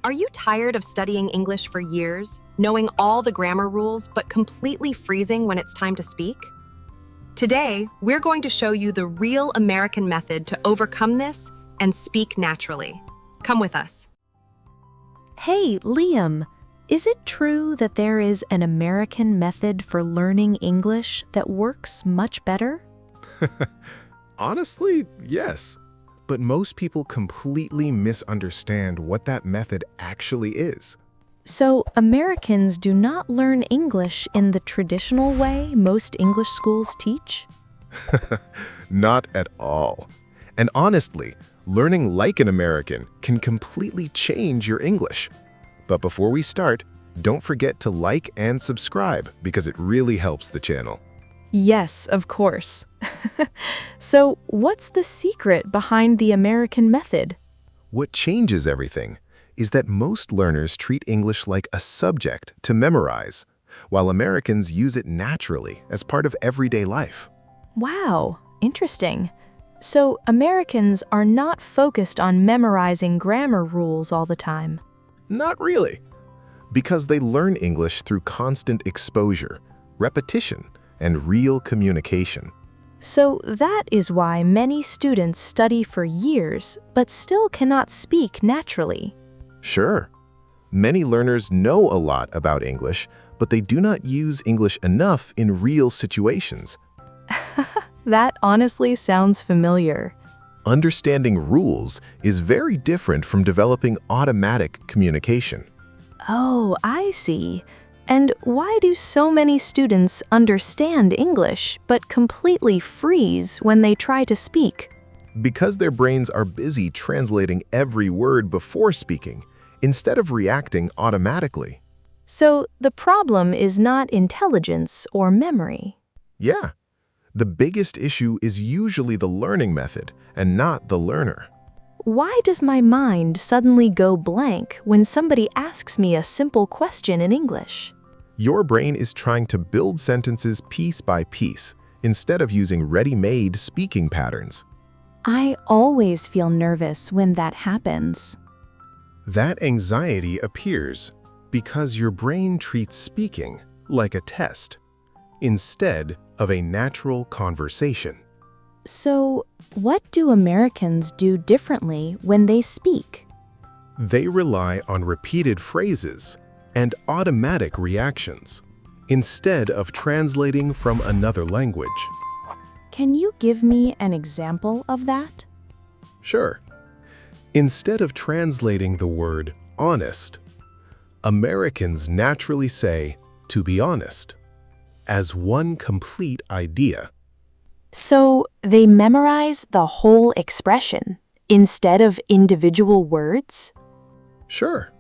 Are you tired of studying English for years, knowing all the grammar rules, but completely freezing when it's time to speak? Today, we're going to show you the real American method to overcome this and speak naturally. Come with us. Hey, Liam, is it true that there is an American method for learning English that works much better? Honestly, yes. But most people completely misunderstand what that method actually is. So, Americans do not learn English in the traditional way most English schools teach? Not at all. And honestly, learning like an American can completely change your English. But before we start, don't forget to like and subscribe because it really helps the channel. Yes, of course. So, what's the secret behind the American method? What changes everything is that most learners treat English like a subject to memorize, while Americans use it naturally as part of everyday life. Wow, interesting. So, Americans are not focused on memorizing grammar rules all the time. Not really. Because they learn English through constant exposure, repetition, and real communication. So that is why many students study for years but still cannot speak naturally. Sure. Many learners know a lot about English, but they do not use English enough in real situations. That honestly sounds familiar. Understanding rules is very different from developing automatic communication. Oh, I see. And why do so many students understand English but completely freeze when they try to speak? Because their brains are busy translating every word before speaking, instead of reacting automatically. So the problem is not intelligence or memory. Yeah. The biggest issue is usually the learning method and not the learner. Why does my mind suddenly go blank when somebody asks me a simple question in English? Your brain is trying to build sentences piece by piece instead of using ready-made speaking patterns. I always feel nervous when that happens. That anxiety appears because your brain treats speaking like a test instead of a natural conversation. So, what do Americans do differently when they speak? They rely on repeated phrases and automatic reactions instead of translating from another language. Can you give me an example of that? Sure. Instead of translating the word honest, Americans naturally say to be honest as one complete idea. So, they memorize the whole expression instead of individual words? Sure.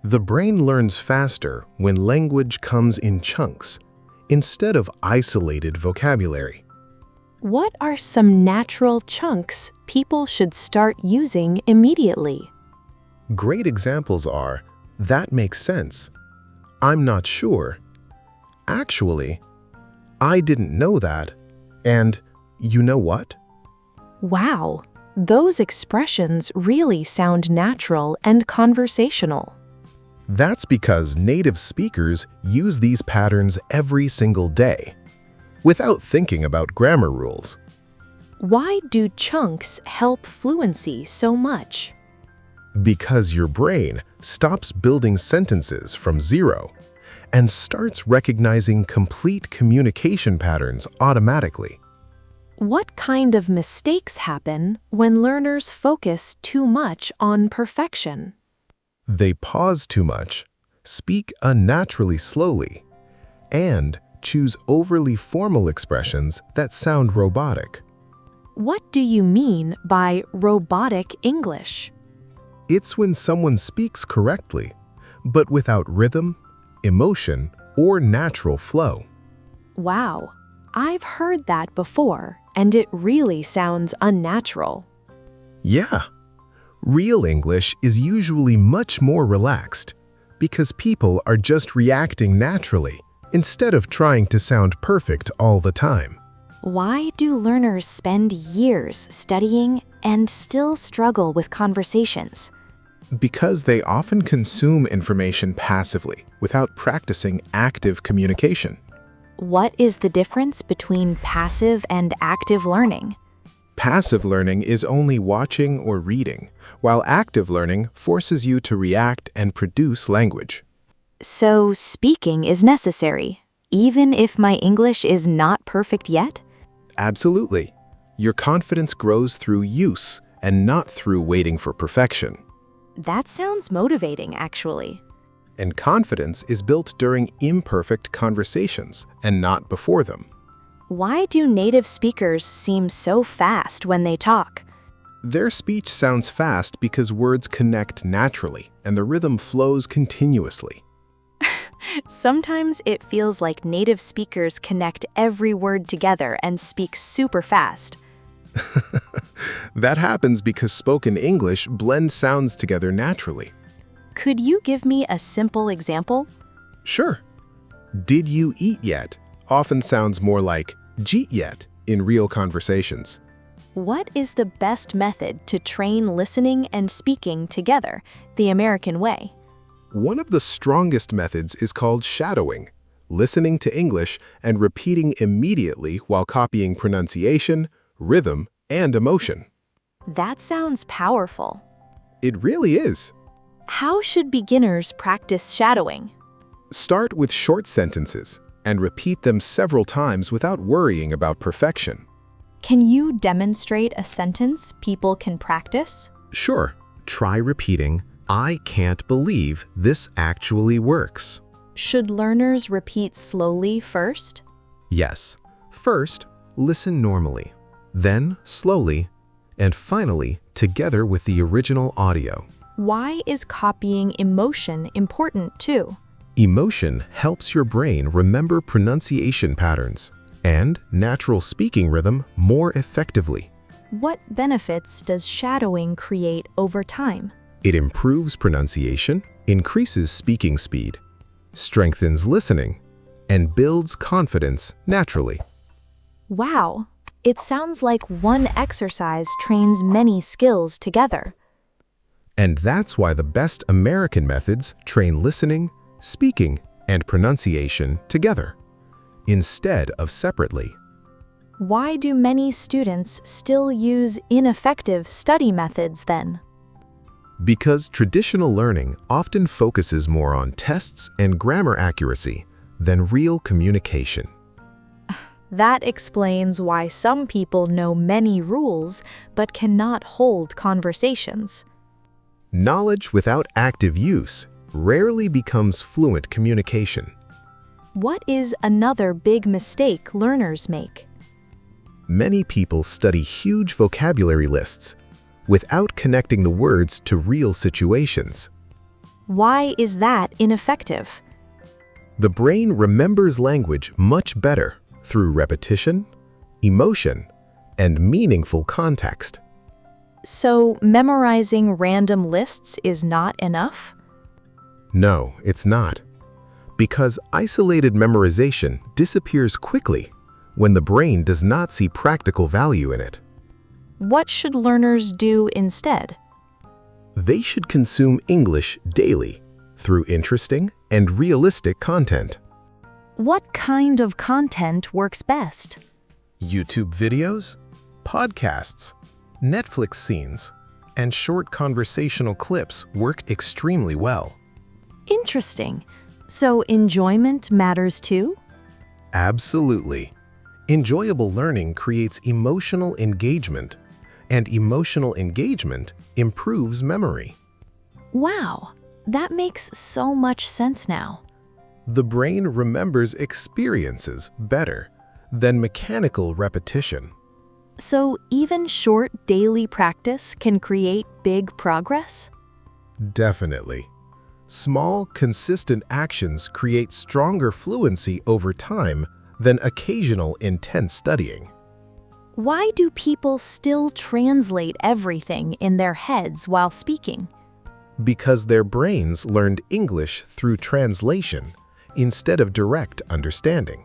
The brain learns faster when language comes in chunks instead of isolated vocabulary. What are some natural chunks people should start using immediately? Great examples are, that makes sense, I'm not sure, actually, I didn't know that, and you know what? Wow, those expressions really sound natural and conversational. That's because native speakers use these patterns every single day, without thinking about grammar rules. Why do chunks help fluency so much? Because your brain stops building sentences from zero and starts recognizing complete communication patterns automatically. What kind of mistakes happen when learners focus too much on perfection? They pause too much, speak unnaturally slowly, and choose overly formal expressions that sound robotic. What do you mean by robotic English? It's when someone speaks correctly, but without rhythm, emotion, or natural flow. Wow, I've heard that before, and it really sounds unnatural. Yeah. Real English is usually much more relaxed because people are just reacting naturally instead of trying to sound perfect all the time. Why do learners spend years studying and still struggle with conversations? Because they often consume information passively, without practicing active communication. What is the difference between passive and active learning? Passive learning is only watching or reading, while active learning forces you to react and produce language. So speaking is necessary, even if my English is not perfect yet? Absolutely. Your confidence grows through use and not through waiting for perfection. That sounds motivating, actually. And confidence is built during imperfect conversations and not before them. Why do native speakers seem so fast when they talk? Their speech sounds fast because words connect naturally and the rhythm flows continuously. Sometimes it feels like native speakers connect every word together and speak super fast. That happens because spoken English blends sounds together naturally. Could you give me a simple example? Sure. Did you eat yet often sounds more like jeet yet in real conversations. What is the best method to train listening and speaking together, the American way? One of the strongest methods is called shadowing, listening to English and repeating immediately while copying pronunciation, rhythm, and emotion. That sounds powerful. It really is. How should beginners practice shadowing? Start with short sentences and repeat them several times without worrying about perfection. Can you demonstrate a sentence people can practice? Sure. Try repeating, "I can't believe this actually works." Should learners repeat slowly first? Yes. First, listen normally, then slowly, and finally together with the original audio. Why is copying emotion important too? Emotion helps your brain remember pronunciation patterns and natural speaking rhythm more effectively. What benefits does shadowing create over time? It improves pronunciation, increases speaking speed, strengthens listening, and builds confidence naturally. Wow, it sounds like one exercise trains many skills together. And that's why the best American methods train listening, speaking, and pronunciation together, instead of separately. Why do many students still use ineffective study methods then? Because traditional learning often focuses more on tests and grammar accuracy than real communication. That explains why some people know many rules but cannot hold conversations. Knowledge without active use rarely becomes fluent communication. What is another big mistake learners make? Many people study huge vocabulary lists without connecting the words to real situations. Why is that ineffective? The brain remembers language much better through repetition, emotion, and meaningful context. So memorizing random lists is not enough? No, it's not. Because isolated memorization disappears quickly when the brain does not see practical value in it. What should learners do instead? They should consume English daily through interesting and realistic content. What kind of content works best? YouTube videos, podcasts, Netflix scenes, and short conversational clips work extremely well. Interesting. So enjoyment matters too? Absolutely. Enjoyable learning creates emotional engagement, and emotional engagement improves memory. Wow, that makes so much sense now. The brain remembers experiences better than mechanical repetition. So even short daily practice can create big progress? Definitely. Small, consistent actions create stronger fluency over time than occasional intense studying. Why do people still translate everything in their heads while speaking? Because their brains learned English through translation instead of direct understanding.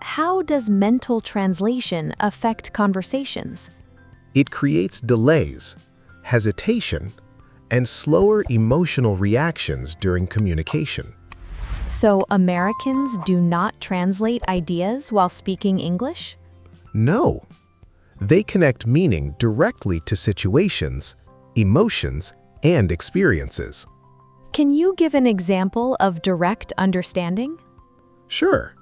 How does mental translation affect conversations? It creates delays, hesitation, and slower emotional reactions during communication. So Americans do not translate ideas while speaking English? No. They connect meaning directly to situations, emotions, and experiences. Can you give an example of direct understanding? Sure.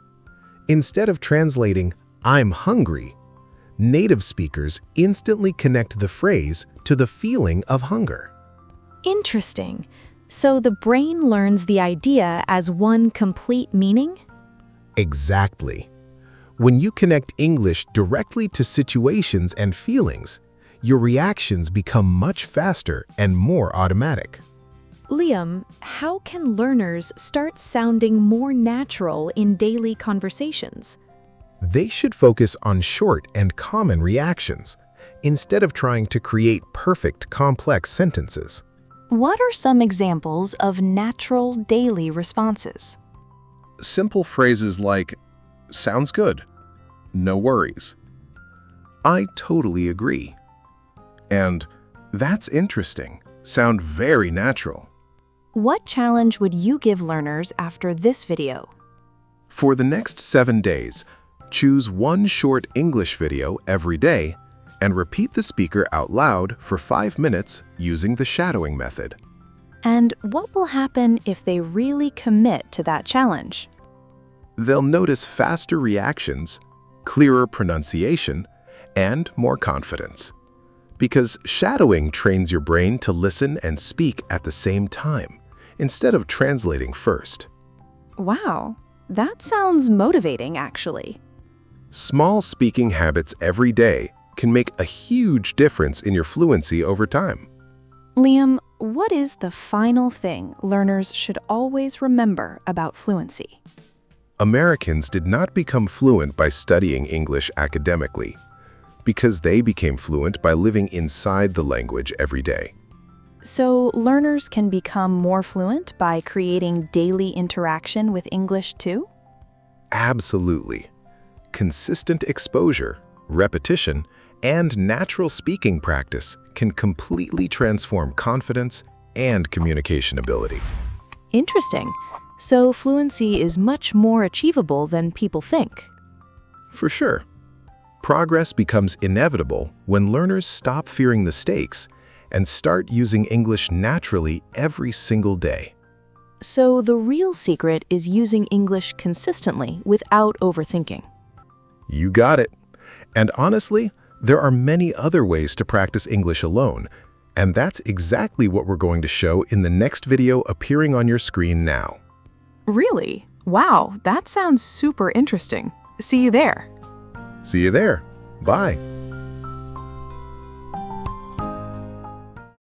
Instead of translating, "I'm hungry," native speakers instantly connect the phrase to the feeling of hunger. Interesting. So the brain learns the idea as one complete meaning? Exactly. When you connect English directly to situations and feelings, your reactions become much faster and more automatic. Liam, how can learners start sounding more natural in daily conversations? They should focus on short and common reactions, instead of trying to create perfect, complex sentences. What are some examples of natural daily responses? Simple phrases like, "Sounds good," "No worries," "I totally agree," and "That's interesting" sound very natural. What challenge would you give learners after this video? For the next 7 days, choose one short English video every day and repeat the speaker out loud for 5 minutes using the shadowing method. And what will happen if they really commit to that challenge? They'll notice faster reactions, clearer pronunciation, and more confidence. Because shadowing trains your brain to listen and speak at the same time, instead of translating first. Wow, that sounds motivating, actually. Small speaking habits every day can make a huge difference in your fluency over time. Liam, what is the final thing learners should always remember about fluency? Americans did not become fluent by studying English academically, because they became fluent by living inside the language every day. So learners can become more fluent by creating daily interaction with English too? Absolutely. Consistent exposure, repetition, and natural speaking practice can completely transform confidence and communication ability. Interesting. So fluency is much more achievable than people think. For sure. Progress becomes inevitable when learners stop fearing the stakes and start using English naturally every single day. So the real secret is using English consistently without overthinking. You got it. And honestly, there are many other ways to practice English alone, and that's exactly what we're going to show in the next video appearing on your screen now. Really? Wow, that sounds super interesting. See you there. See you there. Bye.